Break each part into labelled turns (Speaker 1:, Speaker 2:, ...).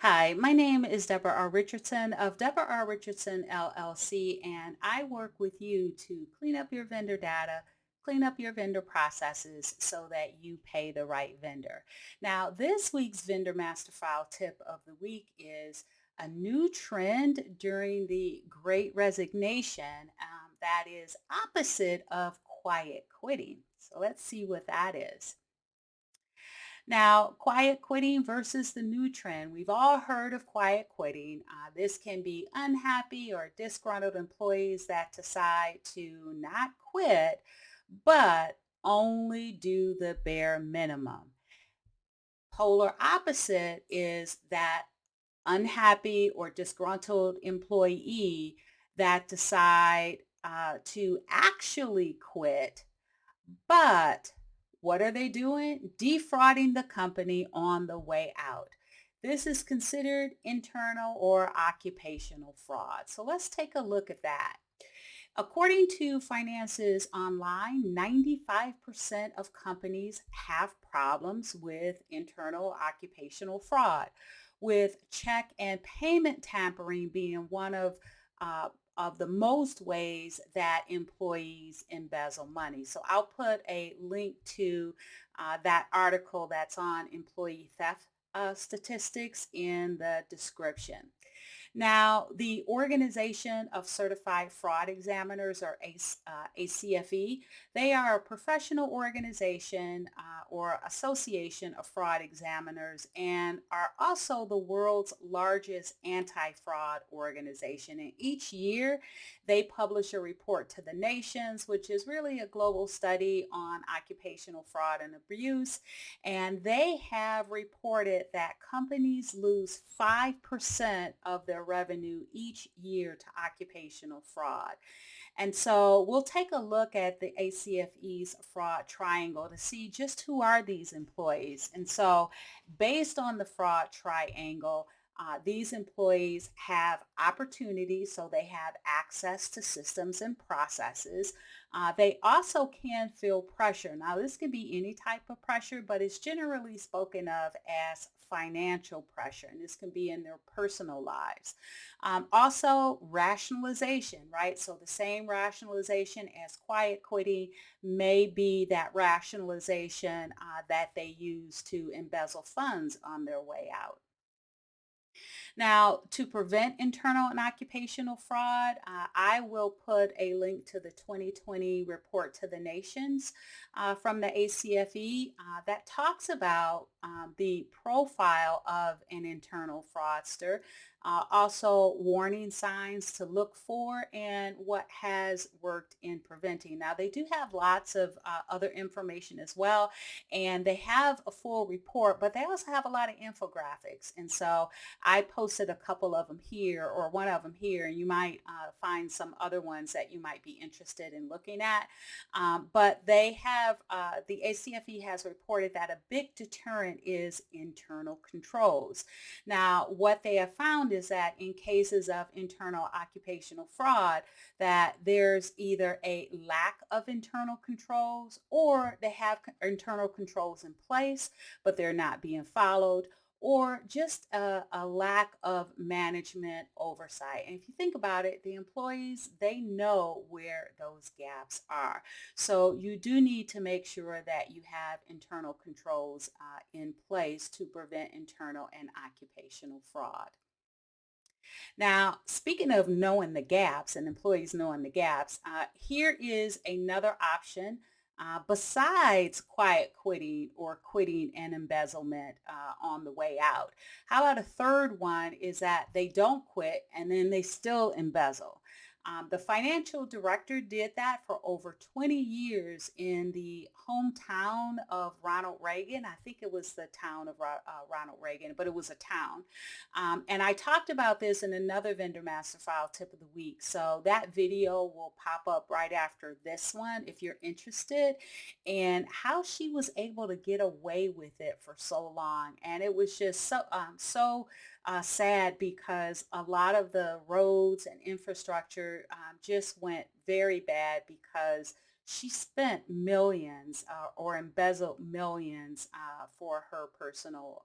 Speaker 1: Hi, my name is Debra R. Richardson of Debra R. Richardson LLC, and I work with you to clean up your vendor data, clean up your vendor processes so that you pay the right vendor. Now, this week's Vendor Master File tip of the week is a new trend during the Great Resignation that is opposite of quiet quitting. So let's see what that is. Now, quiet quitting versus the new trend. We've all heard of quiet quitting. This can be unhappy or disgruntled employees that decide to not quit, but only do the bare minimum. Polar opposite is that unhappy or disgruntled employee that decide to actually quit, but what are they doing? Defrauding the company on the way out. This is considered internal or occupational fraud. So let's take a look at that. According to Finances Online, 95% of companies have problems with internal occupational fraud, with check and payment tampering being one of the most ways that employees embezzle money. So I'll put a link to that article that's on employee theft statistics in the description. Now, the Organization of Certified Fraud Examiners, or ACFE, they are a professional organization or association of fraud examiners and are also the world's largest anti-fraud organization. And each year, they publish a report to the nations, which is really a global study on occupational fraud and abuse. And they have reported that companies lose 5% of their revenue each year to occupational fraud. And so we'll take a look at the ACFE's fraud triangle to see just who are these employees. And so based on the fraud triangle, these employees have opportunities, so they have access to systems and processes. They also can feel pressure. Now, this can be any type of pressure, but it's generally spoken of as financial pressure, and this can be in their personal lives. Also, rationalization, right? So the same rationalization as quiet quitting may be that rationalization that they use to embezzle funds on their way out. Now, to prevent internal and occupational fraud, I will put a link to the 2020 report to the nations from the ACFE that talks about the profile of an internal fraudster, also warning signs to look for, and what has worked in preventing. Now, they do have lots of other information as well, and they have a full report, but they also have a lot of infographics. And so I posted a couple of them here, or one of them here, and you might find some other ones that you might be interested in looking at. But they have, the ACFE has reported that a big deterrent is internal controls. Now, what they have found is that in cases of internal occupational fraud, that there's either a lack of internal controls, or they have internal controls in place, but they're not being followed, or just a lack of management oversight. And if you think about it, the employees, they know where those gaps are. So you do need to make sure that you have internal controls in place to prevent internal and occupational fraud. Now, speaking of knowing the gaps and employees knowing the gaps, here is another option besides quiet quitting or quitting and embezzlement on the way out. How about a third one is that they don't quit and then they still embezzle. The financial director did that for over 20 years in the hometown of Ronald Reagan. I think it was the town of Ronald Reagan, but it was a town. And I talked about this in another Vendor Master File tip of the week. So that video will pop up right after this one if you're interested, and how she was able to get away with it for so long. And it was just so sad because a lot of the roads and infrastructure just went very bad because she spent millions or embezzled millions for her personal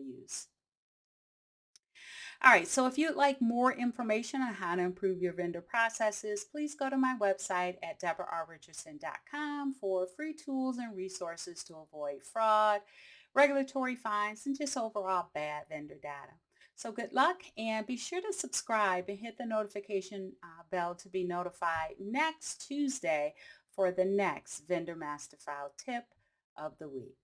Speaker 1: use. All right, so if you'd like more information on how to improve your vendor processes, please go to my website at deborarrichardson.com for free tools and resources to avoid fraud, regulatory fines, and just overall bad vendor data. So good luck and be sure to subscribe and hit the notification bell to be notified next Tuesday for the next Vendor Master File tip of the week.